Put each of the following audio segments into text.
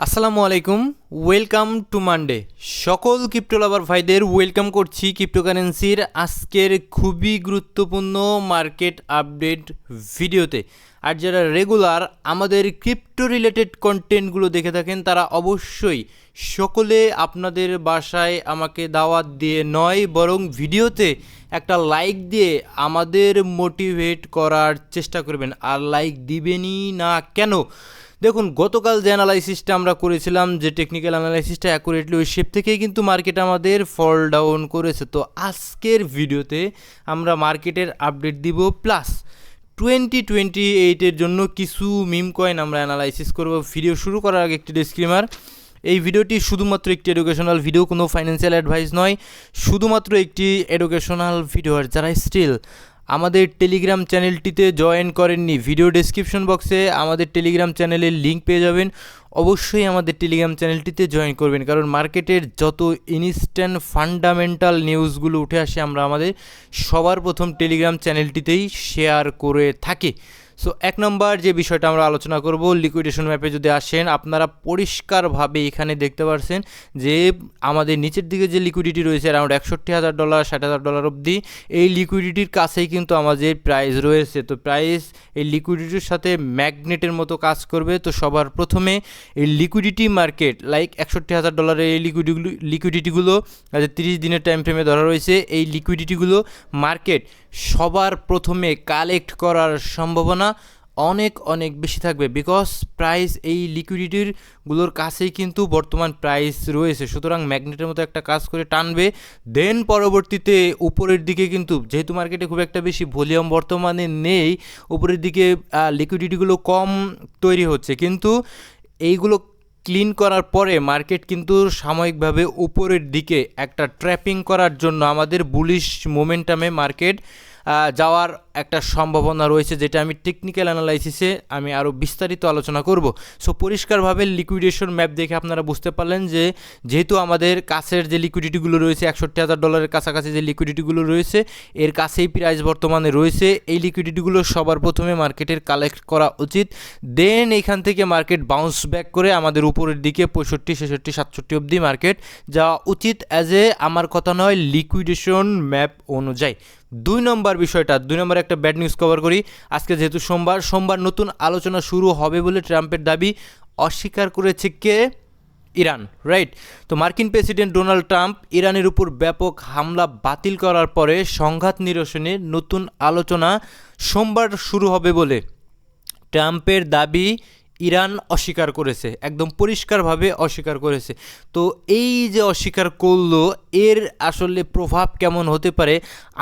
আসসালামু আলাইকুম, welcome to Monday. সকল ক্রিপ্টো লাভার ভাইদের ওয়েলকাম করছি ক্রিপ্টোকারেন্সির আজকের খুবই গুরুত্বপূর্ণ মার্কেট আপডেট ভিডিওতে। আর যারা রেগুলার আমাদের ক্রিপ্টো রিলেটেড কন্টেন্টগুলো দেখে থাকেন তারা অবশ্যই সকলে আপনাদের বাসায় আমাকে দাওয়াত দিয়ে নয় বরং ভিডিওতে একটা লাইক দিয়ে আমাদের মোটিভেট করার চেষ্টা করবেন। আর লাইক দিবেনই না কেন? দেখুন, গতকাল যে অ্যানালাইসিসটা আমরা করেছিলাম, যে টেকনিক্যাল অ্যানালাইসিসটা অ্যাকুরেটলি ওই শেপ থেকেই কিন্তু মার্কেট আমাদের ফল ডাউন করেছে। তো আজকের ভিডিওতে আমরা মার্কেটের আপডেট দিব, প্লাস 2028-এর জন্য কিছু মিম কয়েন আমরা অ্যানালাইসিস করব। ভিডিও শুরু করার আগে একটি ডিসক্লেমার, এই ভিডিওটি শুধুমাত্র একটি এডুকেশনাল ভিডিও, কোনো ফাইন্যান্সিয়াল অ্যাডভাইস নয়, শুধুমাত্র একটি এডুকেশনাল ভিডিও। আর যারা স্টিল আমাদের টেলিগ্রাম চ্যানেলটিতে জয়েন করেননি, ভিডিও ডেসক্রিপশন বক্সে আমাদের টেলিগ্রাম চ্যানেলের লিঙ্ক পেয়ে যাবেন। অবশ্যই আমাদের টেলিগ্রাম চ্যানেলটিতে জয়েন করবেন, কারণ মার্কেটের যত ইনস্ট্যান্ট ফান্ডামেন্টাল নিউজগুলো উঠে আসে আমরা আমাদের সবার প্রথম টেলিগ্রাম চ্যানেলটিতেই শেয়ার করে থাকি। সো এক নম্বর যে বিষয়টা আমরা আলোচনা করব, লিকুইডেশন ম্যাপে যদি আসেন আপনারা পরিষ্কারভাবে এখানে দেখতে পাচ্ছেন যে আমাদের নিচের দিকে যে লিকুইডিটি রয়েছে অ্যারাউন্ড $61,000 $60,000 অবধি, এই লিকুইডিটির কাছেই কিন্তু আমাদের প্রাইস রয়েছে। তো প্রাইস এই লিকুইডিটির সাথে ম্যাগনেটের মতো কাজ করবে। তো সবার প্রথমে এই লিকুইডিটি মার্কেট লাইক $61,000 এই লিকুইডিটিগুলো 30 দিনের টাইম ফ্রেমে ধরা রয়েছে। এই লিকুইডিটিগুলো মার্কেট সবার প্রথমে কালেক্ট করার সম্ভাবনা অনেক অনেক বেশি থাকবে, বিকজ প্রাইস এই লিকুইডিটিগুলোর কাছেই কিন্তু বর্তমান প্রাইস রয়েছে। সুতরাং ম্যাগনেটের মতো একটা কাজ করে টানবে, দেন পরবর্তীতে উপরের দিকে কিন্তু যেহেতু মার্কেটে খুব একটা বেশি ভলিউম বর্তমানে নেই, উপরের দিকে লিকুইডিটিগুলো কম তৈরি হচ্ছে, কিন্তু এইগুলো ক্লিন করার পরে মার্কেট কিন্তু সাময়িকভাবে উপরের দিকে একটা ট্র্যাপিং করার জন্য আমাদের বুলিশ মোমেন্টামে মার্কেট যাওয়ার একটা সম্ভাবনা রয়েছে, যেটা আমি টেকনিক্যাল অ্যানালাইসিসে আমি আরও বিস্তারিত আলোচনা করব। সো পরিষ্কারভাবে লিকুইডেশন ম্যাপ দেখে আপনারা বুঝতে পারলেন যে যেহেতু আমাদের কাছের যে লিকুইডিটিগুলো রয়েছে $61,000 কাছাকাছি যে লিকুইডিটিগুলো রয়েছে এর কাছেই প্রাইস বর্তমানে রয়েছে। এই লিকুইডিটিগুলো সবার প্রথমে মার্কেটের কালেক্ট করা উচিত, দেন এইখান থেকে মার্কেট বাউন্স ব্যাক করে আমাদের উপরের দিকে 65, 66, 67 অবধি মার্কেট যাওয়া উচিত, অ্যাজ এ আমার কথা নয়, লিকুইডেশন ম্যাপ অনুযায়ী। দুই নম্বর একটা ব্যাড নিউজ কভার করি। আজকে যেহেতু সোমবার নতুন আলোচনা শুরু হবে বলে ট্রাম্পের দাবি অস্বীকার করেছে কে? Iran, right? তো মার্কিন প্রেসিডেন্ট ডোনাল্ড ট্রাম্প ইরানের উপর ব্যাপক হামলা বাতিল করার পরে সংঘাত নিরসনে নতুন আলোচনা সোমবার শুরু হবে বলে ট্রাম্পের দাবি ইরান অস্বীকার করেছে, একদম পরিষ্কারভাবে অস্বীকার করেছে। তো এই যে অস্বীকার করলো, এর আসলে প্রভাব কেমন হতে পারে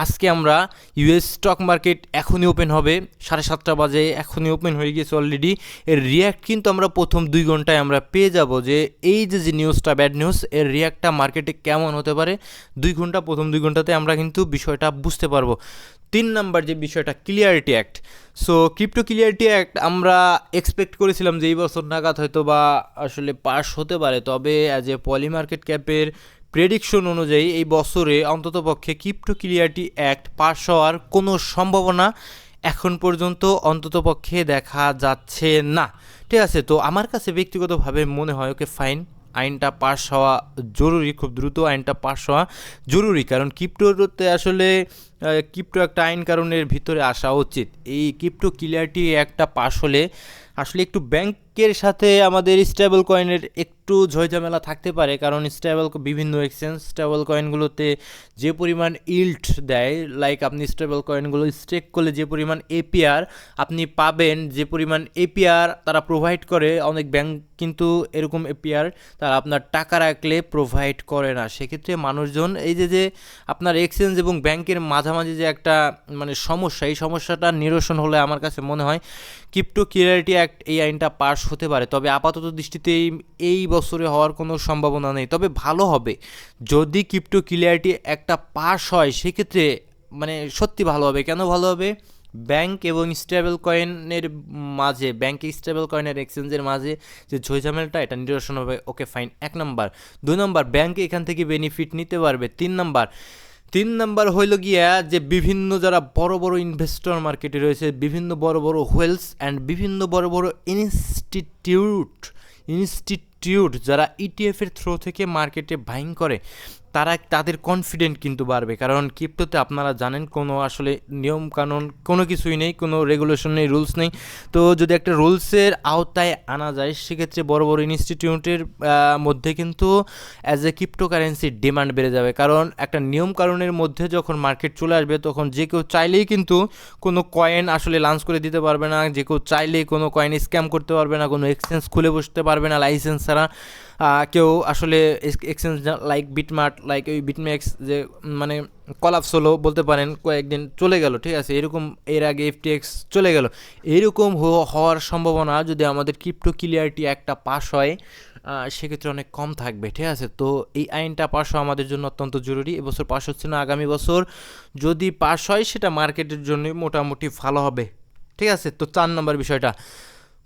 আজকে আমরা ইউএস স্টক মার্কেট এখনই ওপেন হবে, 7:30 বাজে এখনই ওপেন হয়ে গেছে অলরেডি। এর রিয়্যাক্ট কিন্তু আমরা প্রথম 2 ঘন্টায় আমরা পেয়ে যাব যে এই যে নিউজটা ব্যাড নিউজ, এর রিয়্যাক্টটা মার্কেটে কেমন হতে পারে প্রথম 2 ঘন্টাতে আমরা কিন্তু বিষয়টা বুঝতে পারবো। 3 নম্বর যে বিষয়টা, clarity act. So crypto clarity act আমরা এক্সপেক্ট করেছিলাম যে এই বছর নাগাদ হয়তো বা আসলে পাস হতে পারে, তবে অ্যাজ এ পলি মার্কেট ক্যাপের প্রেডিকশন অনুযায়ী এই বছরে অন্ততপক্ষে ক্রিপ্টো ক্লিয়ারিটি অ্যাক্ট পাস হওয়ার কোনো সম্ভাবনা এখন পর্যন্ত অন্ততপক্ষে দেখা যাচ্ছে না। ঠিক আছে, তো আমার কাছে ব্যক্তিগতভাবে মনে হয় ওকে ফাইন, আইনটা পাস হওয়া জরুরি, খুব দ্রুত আইনটা পাস হওয়া জরুরি, কারণ ক্রিপ্টোতে আসলে ক্রিপ্টো একটা আইন কারণের ভিতরে আসা উচিত। এই ক্রিপ্টো ক্লিয়ারিটি একটা পাস হলে আসলে একটু ব্যাংকের সাথে আমাদের স্টেবল কয়েনের একটু ঝয়ঝামেলা থাকতে পারে, কারণ বিভিন্ন এক্সচেঞ্জ স্টেবল কয়েনগুলোতে যে পরিমাণ ইল্ড দেয়, লাইক আপনি স্টেবল কয়েনগুলো স্টেক করলে যে পরিমাণ এপিআর আপনি পাবেন, যে পরিমাণ এপিআর তারা প্রোভাইড করে, অনেক ব্যাংক কিন্তু এরকম এপিআর তারা আপনার টাকা রাখলে প্রোভাইড করে না। সেক্ষেত্রে মানুষজন এই যে আপনার এক্সচেঞ্জ এবং ব্যাংকের মাঝামাঝি যে একটা সমস্যা, এই সমস্যাটা নিরসন হলে আমার কাছে মনে হয় ক্রিপ্টো ক্লিয়ারিটি অ্যাক্ট এই আইনটা পাস হতে পারে। তবে আপাতত দৃষ্টিতে এই বছরে হওয়ার কোনো সম্ভাবনা নেই, তবে ভালো হবে যদি ক্রিপ্টো ক্লিয়ারিটি একটা পাস হয়। সেক্ষেত্রে সত্যি ভালো হবে। কেন ভালো হবে? ব্যাংক এবং স্টেবল কয়েনের মাঝে, স্টেবল কয়েনের এক্সচেঞ্জের মাঝে যে ঝামেলাটা, এটা নিরসন হবে। ওকে ফাইন, 1 নম্বর। 2 নম্বর, ব্যাংক এখান থেকে বেনিফিট নিতে পারবে। 3 নম্বর হইল গিয়া যে বিভিন্ন যারা বড় বড় ইনভেস্টর মার্কেটে রয়েছে, বিভিন্ন বড় বড় হোয়েলস অ্যান্ড বিভিন্ন বড় বড় ইনস্টিটিউট ইনস্টিটিউট যারা ইটিএফের থ্রো থেকে মার্কেটে বাইং করে তাদের কনফিডেন্ট কিন্তু বাড়বে, কারণ ক্রিপ্টোতে আপনারা জানেন কোনো আসলে নিয়ম কানুন কোনো কিছুই নেই, কোনো রেগুলেশন নেই, রুলস নেই। তো যদি একটা রুলসের আওতায় আনা যায় সেক্ষেত্রে বড় বড় ইনস্টিটিউটের মধ্যে কিন্তু অ্যাজ এ ক্রিপ্টোকারেন্সির ডিমান্ড বেড়ে যাবে, কারণ একটা নিয়ম কানুনের মধ্যে যখন মার্কেট চলে আসবে তখন যে কেউ চাইলেই কিন্তু কোনো কয়েন আসলে লঞ্চ করে দিতে পারবে না, যে কেউ চাইলেই কোনো কয়েন স্ক্যাম করতে পারবে না, কোনো এক্সচেঞ্জ খুলে বসতে পারবে না লাইসেন্স ছাড়া। কেউ আসলে এক্সচেঞ্জ লাইক বিটমার্ট, লাইক ওই বিটম্যাক্স যে মানে কলাপস হলো বলতে পারেন, কয়েকদিন চলে গেল, ঠিক আছে, এরকম এর আগে এফটিএক্স চলে গেল, এরকম হওয়ার সম্ভাবনা যদি আমাদের ক্রিপ্টো ক্লিয়ারিটি একটা পাস হয় সেক্ষেত্রে অনেক কম থাকবে, ঠিক আছে। তো এই আইনটা পাস হওয়া আমাদের জন্য অত্যন্ত জরুরি। এবছর পাস হচ্ছে না, আগামী বছর যদি পাস হয় সেটা মার্কেটের জন্য মোটামুটি ভালো হবে, ঠিক আছে। তো 4 নম্বর বিষয়টা,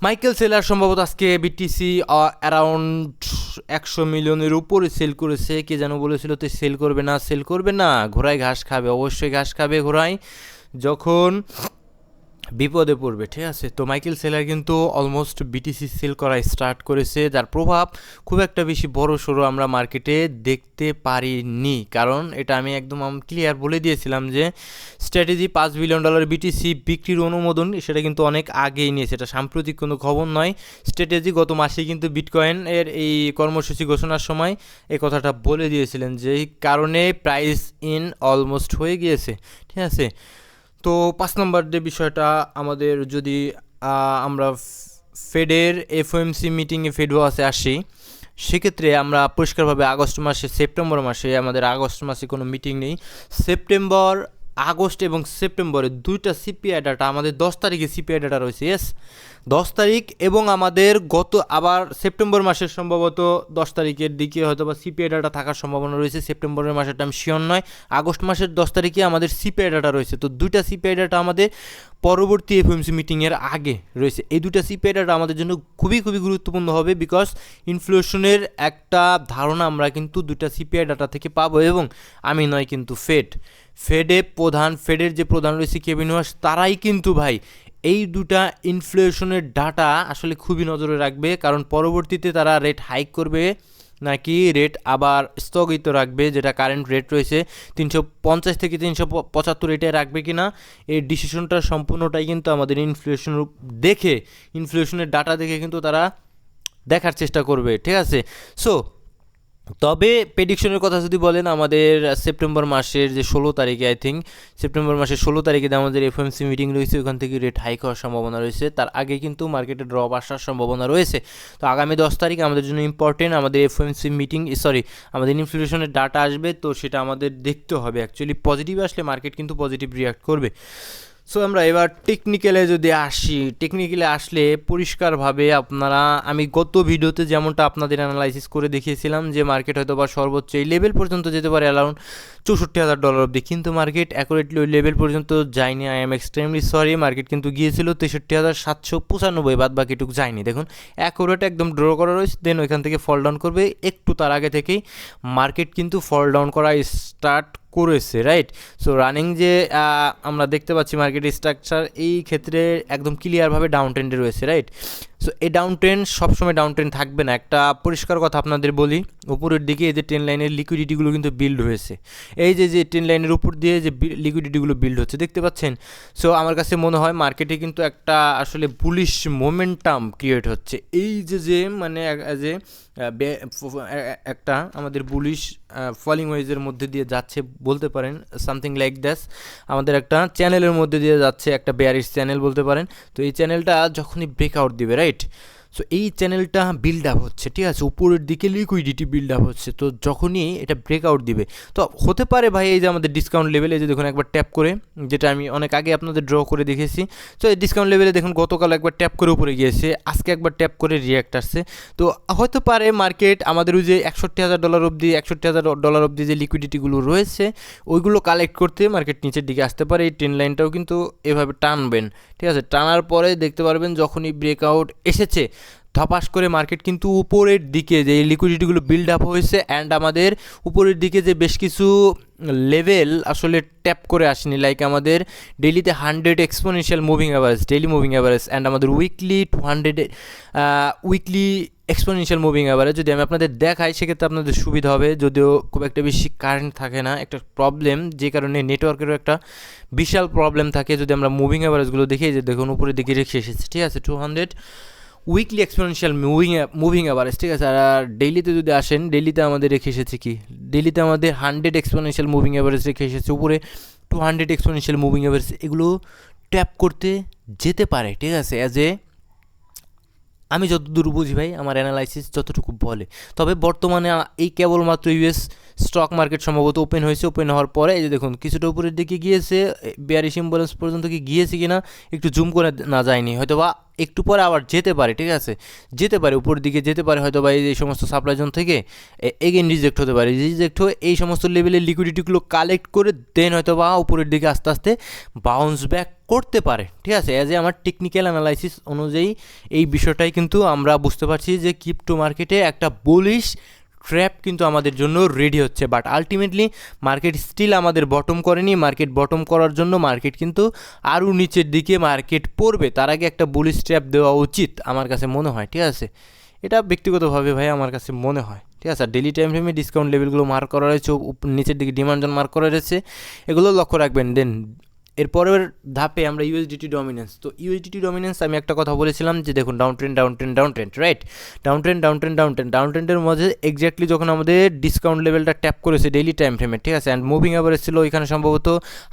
মাইকেল সেলার সম্ভবত আজকে বিটিসি অ্যারাউন্ড 100 মিলিয়নের উপরে সেল করেছে। কে যেন বলেছিল তো সেল করবে না, ঘোড়ায় ঘাস খাবে, অবশ্যই ঘাস খাবে ঘোড়ায় যখন বিপদে পড়বে, ঠিক আছে। তো মাইকেল সেলার কিন্তু অলমোস্ট বিটিসি সেল করা স্টার্ট করেছে, যার প্রভাব খুব একটা বেশি বড় সড়ো আমরা মার্কেটে দেখতে পারিনি, কারণ এটা আমি একদম ক্লিয়ার বলে দিয়েছিলাম যে স্ট্র্যাটেজি $5 বিলিয়ন বিটিসি বিক্রির অনুমোদন সেটা কিন্তু অনেক আগেই নিয়েছে, এটা সাম্প্রতিক কোনো খবর নয়। স্ট্র্যাটেজি গত মাসেই কিন্তু বিটকয়েন এর এই কর্মসূচি ঘোষণার সময় এই কথাটা বলে দিয়েছিলেন, যে এই কারণে প্রাইস ইন অলমোস্ট হয়ে গিয়েছে, ঠিক আছে। তো 5 নম্বর যে বিষয়টা আমাদের, যদি আমরা ফেডের এফওএমসি মিটিংয়ে ফেড ওয়াসে আসি সেক্ষেত্রে আমরা পরিষ্কারভাবে সেপ্টেম্বর মাসে আমাদের আগস্ট মাসে কোনো মিটিং নেই। আগস্ট এবং সেপ্টেম্বরের 2টা সিপিআই ডাটা, আমাদের 10 তারিখে সিপিআই ডাটা রয়েছে, ইয়েস 10 তারিখ, এবং আমাদের আবার সেপ্টেম্বর মাসের সম্ভবত 10 তারিখের দিকে হয়তো বা সিপিআই ডাটা থাকার সম্ভাবনা রয়েছে। সেপ্টেম্বরের মাসেরটা আমি শিওর নয়, আগস্ট মাসের 10 তারিখে আমাদের সিপিআই ডাটা রয়েছে। তো 2টা সিপিআই ডাটা আমাদের পরবর্তী এফওএমসি মিটিংয়ের আগে রয়েছে। এই 2টা সিপিআই ডাটা আমাদের জন্য খুবই গুরুত্বপূর্ণ হবে, বিকজ ইনফ্লেশনের একটা ধারণা আমরা কিন্তু 2টা সিপিআই ডাটা থেকে পাবো, এবং আমি নয় কিন্তু ফেডের যে প্রধান রয়েছে কেভিন ওয়াশ, তারাই কিন্তু ভাই এই 2টা ইনফ্লেশনের ডাটা আসলে খুবই নজরে রাখবে, কারণ পরবর্তীতে তারা রেট হাইক করবে নাকি রেট আবার স্থগিত রাখবে, যেটা কারেন্ট রেট রয়েছে 350 থেকে 375 রেটে রাখবে কিনা, এই ডিসিশনটা সম্পূর্ণটাই কিন্তু আমাদের ইনফ্লেশনের ডাটা দেখে কিন্তু তারা দেখার চেষ্টা করবে, ঠিক আছে। সো তবে প্রেডিকশনের কথা যদি বলেন, আমাদের সেপ্টেম্বর মাসের যে 16 তারিখে সেপ্টেম্বর মাসের 16 তারিখে আমাদের এফওএমসি মিটিং রয়েছে, ওখান থেকে রেট হাইক হওয়ার সম্ভাবনা রয়েছে, তার আগে কিন্তু মার্কেটে ড্রপ আসার সম্ভাবনা রয়েছে। তো আগামী 10 তারিখ আমাদের জন্য ইম্পর্টেন্ট, আমাদের এফওএমসি আমাদের ইনফ্লেশনের ডাটা আসবে, তো সেটা আমাদের দেখতে হবে। অ্যাকচুয়ালি পজিটিভ আসলে মার্কেট কিন্তু পজিটিভ রিয়াক্ট করবে। সো আমরা এবার টেকনিক্যালে আসলে পরিষ্কারভাবে আমি গত ভিডিওতে যেমনটা আপনাদের অ্যানালাইসিস করে দেখিয়েছিলাম যে মার্কেট হয়তো বা সর্বোচ্চ এই লেভেল পর্যন্ত যেতে পারে অ্যারাউন্ড $64,000 অবধি, কিন্তু মার্কেট অ্যাকুরেটলি ওই লেভেল পর্যন্ত যায়নি। I am extremely sorry, market কিন্তু গিয়েছিল 63,795, বাদ বাকিটুকু যায়নি। দেখুন অ্যাকুরেট একদম ড্র করা রয়েছে, দেন ওইখান থেকে ফল ডাউন করবে, একটু তার আগে থেকেই মার্কেট কিন্তু ফল ডাউন করা স্টার্ট করেছে, রাইট। সো রানিং যে আমরা দেখতে পাচ্ছি মার্কেটের স্ট্রাকচার এই ক্ষেত্রে একদম ক্লিয়ারভাবে ডাউন ট্রেন্ডে রয়েছে, রাইট। সো এই ডাউন ট্রেন্ড সবসময় ডাউন ট্রেন্ড থাকবে না, একটা পরিষ্কার কথা আপনাদের বলি, উপরের দিকে এই যে ট্রেন লাইনের লিকুইডিটিগুলো কিন্তু বিল্ড হয়েছে, এই যে ট্রেন লাইনের উপর দিয়ে যে লিকুইডিটিগুলো বিল্ড হচ্ছে দেখতে পাচ্ছেন। সো আমার কাছে মনে হয় মার্কেটে কিন্তু একটা আসলে বুলিশ মোমেন্টাম ক্রিয়েট হচ্ছে, এই যে মানে যে একটা আমাদের বুলিশ ফলিং ওয়েজের মধ্যে দিয়ে যাচ্ছে বলতে পারেন, সামথিং লাইক দ্যাস, আমাদের একটা চ্যানেলের মধ্যে দিয়ে যাচ্ছে, একটা বেয়ারিশ চ্যানেল বলতে পারেন। তো এই চ্যানেলটা যখনই ব্রেকআউট দিবে, রাইট, সো এই চ্যানেলটা বিল্ড আপ হচ্ছে, ঠিক আছে, উপরের দিকে লিকুইডিটি বিল্ড আপ হচ্ছে, তো যখনই এটা ব্রেকআউট দিবে তো হতে পারে ভাই এই যে আমাদের ডিসকাউন্ট লেভেলে যে দেখুন একবার ট্যাপ করে, যেটা আমি অনেক আগে আপনাদের ড্র করে দেখেছি। তো এই ডিসকাউন্ট লেভেলে দেখুন গতকাল একবার ট্যাপ করে উপরে গিয়েছে, আজকে একবার ট্যাপ করে রিয়াক্ট আসছে। তো হতে পারে মার্কেট আমাদের ওই যে $61,000 অবধি যে লিকুইডিটিগুলো রয়েছে ওইগুলো কালেক্ট করতে মার্কেট নিচের দিকে আসতে পারে। এই ট্রেন লাইনটাও কিন্তু এভাবে টানবেন, ঠিক আছে, টানার পরে দেখতে পারবেন যখনই ব্রেকআউট এসেছে ধপাস করে মার্কেট কিন্তু উপরের দিকে যে লিকুইডিটিগুলো বিল্ড আপ হয়েছে অ্যান্ড আমাদের উপরের দিকে যে বেশ কিছু লেভেল আসলে ট্যাপ করে আসেনি, লাইক আমাদের ডেইলিতে 100 exponential moving average, daily moving average and আমাদের weekly 200 weekly exponential moving average যদি আমি আপনাদের দেখাই সেক্ষেত্রে আপনাদের সুবিধা হবে, যদিও খুব একটা বেশি কারেন্ট থাকে না, একটা প্রবলেম যে কারণে নেটওয়ার্কেরও একটা বিশাল প্রবলেম থাকে। যদি আমরা মুভিং অ্যাভারেজগুলো দেখি যে দেখুন উপরের দিকে রেখে এসেছে, ঠিক আছে, 200 উইকলি এক্সপোনেনশিয়াল মুভিং অ্যাভারেজ, ঠিক আছে। আর ডেইলিতে যদি আসেন, ডেইলিতে আমাদের রেখে এসেছে কি, ডেইলিতে আমাদের 100 এক্সপোনেনশিয়াল মুভিং অ্যাভারেজ রেখে এসেছে, উপরে 200 এক্সপোনেনশিয়াল মুভিং অ্যাভারেজ, এগুলো ট্যাপ করতে যেতে পারে, ঠিক আছে, অ্যাজ এ আমি যতদূর বুঝি ভাই, আমার অ্যানালাইসিস যতটুকু বলে। তবে বর্তমানে এই কেবলমাত্র ইউএস স্টক মার্কেট সম্ভবত ওপেন হয়েছে, ওপেন হওয়ার পরে এই যে দেখুন কিছুটা উপরের দিকে গিয়েছে, বেয়ারিশ ইমব্যালেন্স পর্যন্ত কি গিয়েছে কি না একটু জুম করে না যায়নি, হয়তো বা একটু পরে আবার যেতে পারে, ঠিক আছে, যেতে পারে উপরের দিকে যেতে পারে, হয়তো বা এই সমস্ত সাপ্লাই জোন থেকে এগেন রিজেক্ট হতে পারে, রিজেক্ট হয়ে এই সমস্ত লেভেলের লিকুইডিটিগুলো কালেক্ট করে দেন হয়তো বা উপরের দিকে আস্তে আস্তে বাউন্স ব্যাক করতে পারে, ঠিক আছে। অ্যাজ এ আমার টেকনিক্যাল অ্যানালাইসিস অনুযায়ী এই বিষয়টাই কিন্তু আমরা বুঝতে পারছি যে ক্রিপ্টো মার্কেটে একটা বুলিশ ট্র্যাপ কিন্তু আমাদের জন্য রেডি হচ্ছে, বাট আলটিমেটলি মার্কেট স্টিল আমাদের বটম করেনি। মার্কেট বটম করার জন্য মার্কেট কিন্তু আরও নিচের দিকে মার্কেট পড়বে, তার আগে একটা বুলিশ ট্র্যাপ দেওয়া উচিত আমার কাছে মনে হয়, ঠিক আছে, এটা ব্যক্তিগতভাবে ভাই আমার কাছে মনে হয়, ঠিক আছে। আর ডেলি টাইম ফ্রেমে ডিসকাউন্ট লেভেলগুলো মার্ক করা রয়েছে, নিচের দিকে ডিমান্ড জোন মার্ক করা রয়েছে, এগুলো লক্ষ্য রাখবেন। দেন এরপরের ধাপে আমরা ইউএসডিটি ডমিনেন্স, তো ইউএসডিটি ডমিনেন্স আমি একটা কথা বলেছিলাম যে দেখুন ডাউন ট্রেন্ড রাইট, ডাউন ট্রেন্ডের মধ্যে এক্স্যাক্টলি যখন আমাদের ডিসকাউন্ট লেভেলটা ট্যাপ করেছে ডেইলি টাইম ফ্রেমে, ঠিক আছে, অ্যান্ড মুভিং অ্যাভারেজ ছিল এখানে সম্ভবত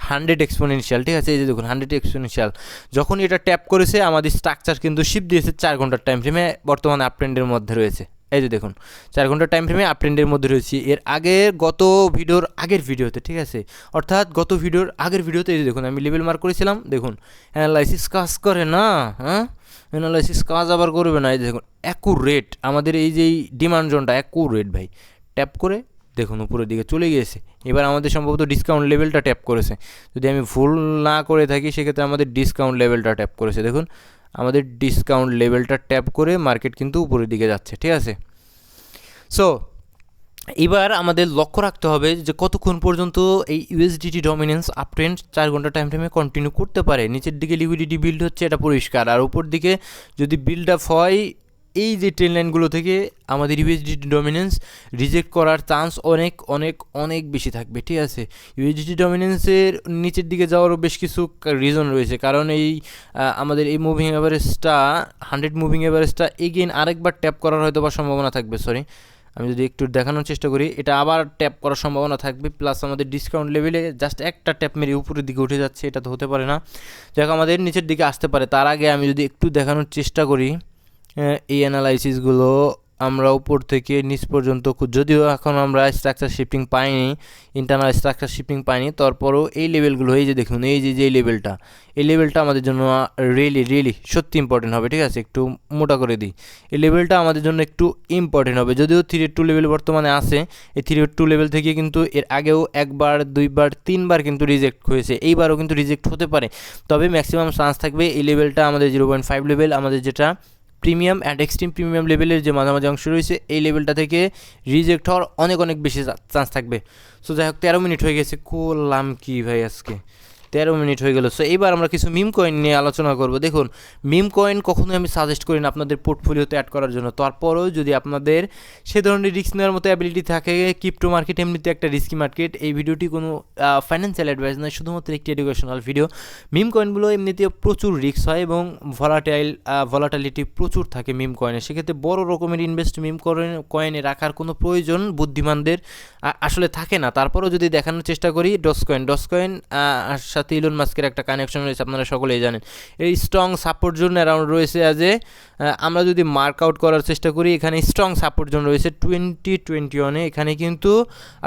100 এক্সপোনেনশিয়াল, ঠিক আছে, এই যে দেখুন 100 এক্সপোনেনশিয়াল যখন এটা ট্যাপ করেছে আমাদের স্ট্রাকচার কিন্তু শিফট দিয়েছে 4 ঘন্টার টাইম ফ্রেমে, বর্তমানে আপ ট্রেন্ডের মধ্যে রয়েছে, এই যে দেখুন 4 ঘন্টার টাইম ফ্রেমে আপ ট্রেন্ডের মধ্যে রয়েছি। এর আগের গত ভিডিওর আগের ভিডিওতে, ঠিক আছে, অর্থাৎ গত ভিডিওর আগের ভিডিওতে এই যে দেখুন আমি লেভেল মার্ক করেছিলাম, দেখুন অ্যানালাইসিস কাজ করে না, হ্যাঁ অ্যানালাইসিস কাজ আবার করবে না, এই যে দেখুন অ্যাকুরেট আমাদের এই যে ডিমান্ড জোনটা অ্যাকুরেট ভাই, ট্যাপ করে দেখুন উপরের দিকে চলে গিয়েছে। এবার আমাদের সম্ভবত ডিসকাউন্ট লেভেলটা ট্যাপ করেছে, যদি আমি ভুল না করে থাকি সেক্ষেত্রে আমাদের ডিসকাউন্ট লেভেলটা ট্যাপ করেছে, দেখুন আমাদের ডিসকাউন্ট লেভেলটা ট্যাপ করে মার্কেট কিন্তু উপরের দিকে যাচ্ছে, ঠিক আছে। সো এবার আমাদের লক্ষ্য রাখতে হবে যে কতক্ষণ পর্যন্ত এই ইউএসডিটি ডমিনেন্স আপ ট্রেন্ড 4 ঘন্টা টাইম ফ্রেমে কন্টিনিউ করতে পারে। নিচের দিকে লিকুইডিটি বিল্ড হচ্ছে, এটা পরিষ্কার, আর উপর দিকে যদি বিল্ড আপ হয় এই যে ট্রেন লাইনগুলো থেকে আমাদের ইউএসডিটি ডমিনেন্স রিজেক্ট করার চান্স অনেক অনেক অনেক বেশি থাকবে, ঠিক আছে। ইউএসডিটি ডমিনেন্সের নিচের দিকে যাওয়ারও বেশ কিছু রিজন রয়েছে, কারণ এই আমাদের এই মুভিং অ্যাভারেজটা 100 মুভিং অ্যাভারেজটা এগেইন আরেকবার ট্যাপ করার হয়তো বা সম্ভাবনা থাকবে, সরি আমি যদি একটু দেখানোর চেষ্টা করি, এটা আবার ট্যাপ করার সম্ভাবনা থাকবে, প্লাস আমাদের ডিসকাউন্ট লেভেলে জাস্ট একটা ট্যাপ মেরে উপরের দিকে উঠে যাচ্ছে, এটা তো হতে পারে না, যাক আমাদের নিচের দিকে আসতে পারে। তার আগে আমি যদি একটু দেখানোর চেষ্টা করি এই অ্যানালাইসিসগুলো আমরা উপর থেকে নিচ পর্যন্ত, যদিও এখন আমরা স্ট্রাকচার শিফটিং পাইনি, ইন্টারনাল স্ট্রাকচার শিফটিং পাইনি, তারপরেও এই লেভেলগুলো এই যে দেখুন এই যে এই লেভেলটা আমাদের জন্য রিয়েলি সত্যি ইম্পর্টেন্ট হবে, ঠিক আছে। একটু মোটা করে দিই, এই লেভেলটা আমাদের জন্য একটু ইম্পর্টেন্ট হবে, যদিও 382 লেভেল বর্তমানে আছে, এই 382 লেভেল থেকে কিন্তু এর আগেও একবার দুইবার তিনবার কিন্তু রিজেক্ট হয়েছে, এইবারও কিন্তু রিজেক্ট হতে পারে, তবে ম্যাক্সিমাম চান্স থাকবে এই লেভেলটা আমাদের 0.5 লেভেল, আমাদের যেটা প্রিমিয়াম অ্যান্ড এক্সট্রিম প্রিমিয়াম লেভেলের যে মাঝামাঝি অংশ রয়েছে এই লেভেলটা থেকে রিজেক্ট হওয়ার অনেক বেশি চান্স থাকবে। সো যাই হোক 13 মিনিট হয়ে গেছে, করলাম কি ভাই আজকে 13 মিনিট হয়ে গেল। সো এইবার আমরা কিছু মিম কয়েন নিয়ে আলোচনা করব। দেখুন মিম কয়েন কখনোই আমি সাজেস্ট করি না আপনাদের পোর্টফোলিওতে অ্যাড করার জন্য, তারপরেও যদি আপনাদের সে ধরনের রিস্ক নেওয়ার মতো অ্যাবিলিটি থাকে, ক্রিপ্টো মার্কেট এমনিতে একটা রিস্কি মার্কেট, এই ভিডিওটি কোনো ফাইন্যান্সিয়াল অ্যাডভাইস নয়, শুধুমাত্র একটি এডুকেশনাল ভিডিও। মিম কয়েনগুলো এমনিতে প্রচুর রিস্ক হয় এবং ভলাটাইলিটি প্রচুর থাকে মিম কয়েনে, সেক্ষেত্রে বড় রকমের ইনভেস্ট মিম কয়েনে রাখার কোনো প্রয়োজন বুদ্ধিমানদের আসলে থাকে না। তারপরেও যদি দেখানোর চেষ্টা করি ডস কয়েন সাথে ইলন মাস্কের একটা কানেকশন রয়েছে, আপনারা সকলেই জানেন, এই স্ট্রং সাপোর্ট জোন অ্যারাউন্ড রয়েছে। অ্যাজ এ আমরা যদি মার্ক আউট করার চেষ্টা করি, এখানে স্ট্রং সাপোর্ট জোন রয়েছে 2021-এ, এখানে কিন্তু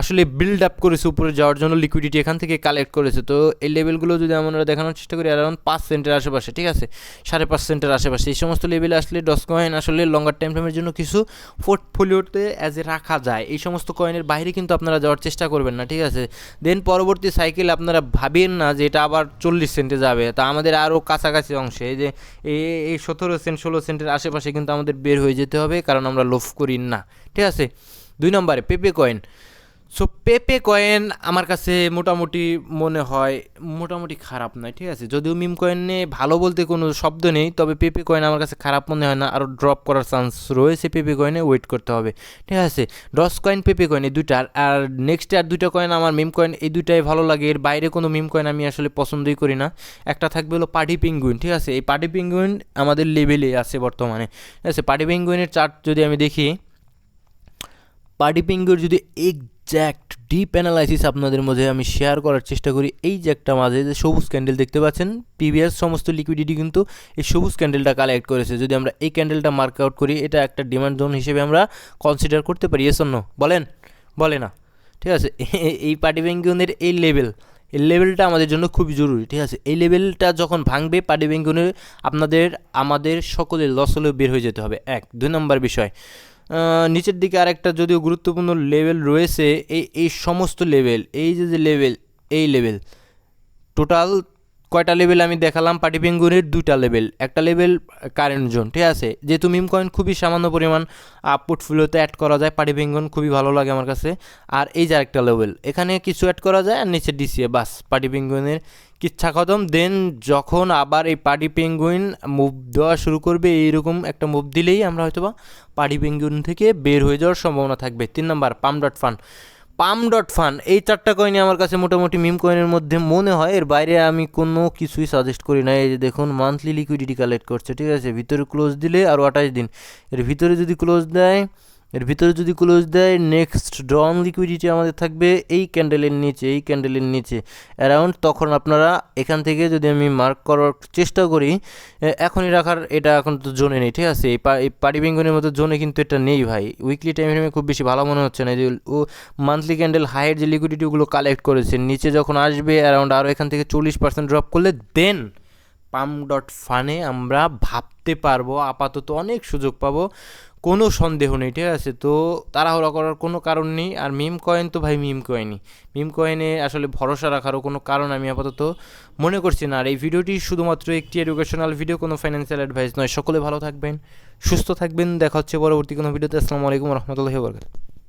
আসলে বিল্ড আপ করেছে উপরে যাওয়ার জন্য, লিকুইডিটি এখান থেকে কালেক্ট করেছে। তো এই লেভেলগুলো যদি আমরা দেখানোর চেষ্টা করি অ্যারাউন্ড 5 সেন্টের আশেপাশে, ঠিক আছে, 5.5 সেন্টের আশেপাশে, এই সমস্ত লেভেলে আসলে ডস কয়েন আসলে লঙ্গার টাইম ফ্রেমের জন্য কিছু পোর্টফোলিওতে অ্যাজ এ রাখা যায়। এই সমস্ত কয়েনের বাইরে কিন্তু আপনারা যাওয়ার চেষ্টা করবেন না, ঠিক আছে। দেন পরবর্তী সাইকেল আপনারা ভাবেন না যে যে এটা আবার 40 সেন্টে যাবে, তা আমাদের আরও কাছাকাছি অংশে এই যে এই 17 সেন্ট 16 সেন্টের আশেপাশে কিন্তু আমাদের বের হয়ে যেতে হবে, কারণ আমরা লোভ করি না। ঠিক আছে। 2 নম্বরে পেপে কয়েন। সো পেপে কয়েন আমার কাছে মোটামুটি মনে হয় মোটামুটি খারাপ নয়। ঠিক আছে, যদিও মিম কয়েনে ভালো বলতে কোনো শব্দ নেই, তবে পেপে কয়েন আমার কাছে খারাপ মনে হয় না। আরও ড্রপ করার চান্স রয়েছে পেপে কয়েনে, ওয়েট করতে হবে। ঠিক আছে, ডস কয়েন পেপে কয়েন এই দুইটা, আর নেক্সট আর দুইটা কয়েন আমার মিম কয়েন এই দুইটাই ভালো লাগে। এর বাইরে কোনো মিম কয়েন আমি আসলে পছন্দই করি না। একটা থাকবে হলো পার্টি পেঙ্গুইন। ঠিক আছে, এই পার্টি পেঙ্গুইন আমাদের লেভেলে আছে বর্তমানে। ঠিক আছে, পার্টি পেঙ্গুইনের চার্ট যদি আমি দেখি, পার্টি পেঙ্গুইন যদি এক্স্যাক্ট ডিপ অ্যানালাইসিস আপনাদের মধ্যে আমি শেয়ার করার চেষ্টা করি, এই যে একটা মাঝে যে সবুজ ক্যান্ডেল দেখতে পাচ্ছেন, প্রিভিয়াস সমস্ত লিকুইডিটি কিন্তু এই সবুজ ক্যান্ডেলটা কালেক্ট করেছে। যদি আমরা এই ক্যান্ডেলটা মার্ক আউট করি, এটা একটা ডিমান্ড জোন হিসেবে আমরা কনসিডার করতে পারি। এস অন্য বলেন, বলে না? ঠিক আছে, এই পার্টি পেঙ্গুইনের এই লেভেলটা আমাদের জন্য খুবই জরুরি। ঠিক আছে, এই লেভেলটা যখন ভাঙবে পার্টি পেঙ্গুইনের আমাদের সকলের লস হলেও বের হয়ে যেতে হবে। 2 নম্বর বিষয়, নিচের দিকে আরেকটা যদিও গুরুত্বপূর্ণ লেভেল রয়েছে, এই সমস্ত লেভেল, এই যে লেভেল, এই লেভেল টোটাল কয়টা লেভেল আমি দেখালাম? পার্টি পেঙ্গুইনের 2টা লেভেল, একটা লেভেল কারেন্ট জোন। ঠিক আছে, যেহেতু মিম কয়েন খুবই সামান্য পরিমাণ পোর্টফোলিওতে অ্যাড করা যায়, পার্টি পেঙ্গুইন খুবই ভালো লাগে আমার কাছে। আর এই যে আরেকটা লেভেল, এখানে কিছু অ্যাড করা যায় আর নিচে ডিসিএ, বাস পার্টি পেঙ্গুইনের কিচ্ছা খতম। দেন যখন আবার এই পার্টি পেঙ্গুইন মুভ দেওয়া শুরু করবে, এইরকম একটা মুভ দিলেই আমরা হয়তো বা পার্টি পেঙ্গুইন থেকে বের হয়ে যাওয়ার সম্ভাবনা থাকবে। 3 নম্বর পাম ডট ফান। এই 4টা কয়েনই আমার কাছে মোটামুটি মিম কয়েনের মধ্যে মনে হয়, এর বাইরে আমি কোনো কিছুই সাজেস্ট করি না। এই যে দেখুন, মান্থলি লিকুইডিটি কালেক্ট করছে। ঠিক আছে, ভিতরে ক্লোজ দিলে আর 28 দিন, এর ভিতরে যদি ক্লোজ দেয়, নেক্সট ড্রন লিকুইডিটি আমাদের থাকবে এই ক্যান্ডেলের নিচে অ্যারাউন্ড। তখন আপনারা এখান থেকে যদি আমি মার্ক করার চেষ্টা করি, এখনই রাখার, এটা এখন তো জোনে নেই। ঠিক আছে, এই পার্টি পেঙ্গুইনের মতো জোনে কিন্তু এটা নেই ভাই। উইকলি টাইম ফ্রেমে খুব বেশি ভালো মনে হচ্ছে না। যে ও মান্থলি ক্যান্ডেল হাইয়ের যে লিকুইডিটিগুলো কালেক্ট করেছে, নিচে যখন আসবে অ্যারাউন্ড আরও এখান থেকে 40% ড্রপ করলে দেন পাম.ফানে আমরা ভাবতে পারবো, আপাতত অনেক সুযোগ পাবো, কোনো সন্দেহ নেই। ঠিক আছে, তো তাড়াহুড়া করার কোনো কারণ নেই। আর মিম কয়েন তো ভাই মিম কয়েনে আসলে ভরসা রাখারও কোনো কারণ আমি আপাতত মনে করছি না। আর এই ভিডিওটি শুধুমাত্র একটি এডুকেশনাল ভিডিও, কোনো ফাইন্যান্সিয়াল অ্যাডভাইস নয়। সকলে ভালো থাকবেন, সুস্থ থাকবেন, দেখা হচ্ছে পরবর্তী কোনো ভিডিওতে। আসসালামু আলাইকুম রহমতুল্লাহি ওয়া বারাকাতুহু।